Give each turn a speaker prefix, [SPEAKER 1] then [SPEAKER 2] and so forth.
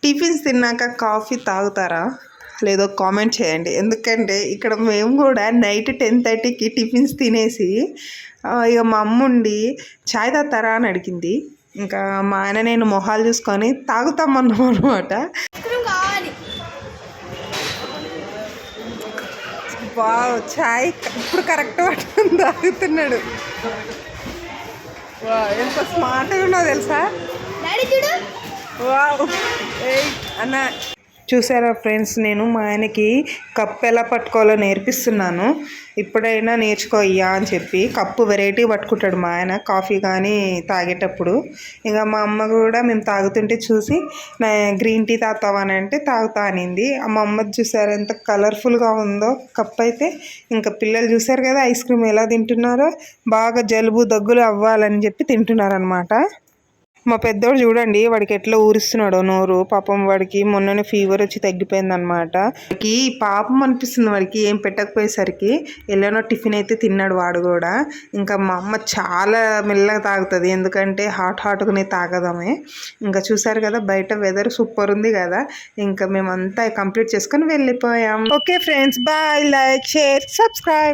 [SPEAKER 1] Tiffins తిన్నాక coffee తాగుతారా లేదో కామెంట్ చేయండి. ఎందుకంటే ఇక్కడ మేము కూడా నైట్ 10:30కి టిఫిన్స్ తినేసి ఇక మా అమ్మ ఉండి చాయ్ తాగుతారా అని అడిగింది. ఇంకా మా ఆయన నేను మొహాలు చూసుకొని తాగుతామన్నాం అనమాట. వావ్, చాయ్ ఇప్పుడు కరెక్ట్ పట్టుకుని తాగుతున్నాడు. వా, ఎంత స్మార్ట్గా ఉన్నావు తెలుసా. వావ్, అన్న చూసారా ఫ్రెండ్స్, నేను మా ఆయనకి కప్పు ఎలా పట్టుకోవాలో నేర్పిస్తున్నాను. ఇప్పుడైనా నేర్చుకోయ్యా అని చెప్పి కప్పు వెరైటీ పట్టుకుంటాడు మా ఆయన కాఫీ కానీ తాగేటప్పుడు. ఇక మా అమ్మ కూడా మేము తాగుతుంటే చూసి నా గ్రీన్ టీ తాగుతావా అని అంటే తాగుతా అనింది. మా అమ్మ చూసారు ఎంత కలర్ఫుల్గా ఉందో కప్ అయితే. ఇంకా పిల్లలు చూసారు కదా ఐస్ క్రీమ్ ఎలా తింటున్నారో, బాగా జలుబు దగ్గులు అవ్వాలని చెప్పి తింటున్నారనమాట. మా పెద్దోడు చూడండి వాడికి ఎట్లా ఊరిస్తున్నాడో నోరు. పాపం వాడికి మొన్ననే ఫీవర్ వచ్చి తగ్గిపోయిందనమాట. వాడికి పాపం అనిపిస్తుంది వాడికి ఏం పెట్టకపోయేసరికి. ఎలానో టిఫిన్ అయితే తిన్నాడు వాడు కూడా. ఇంకా మా అమ్మ చాలా మెల్లగా తాగుతుంది, ఎందుకంటే హాట్గానే తాగదామే. ఇంకా చూసారు కదా బయట వెదర్ సూపర్ ఉంది కదా. ఇంకా మేమంతా కంప్లీట్ చేసుకొని వెళ్ళిపోయాం. Okay friends, bye, like, share, subscribe.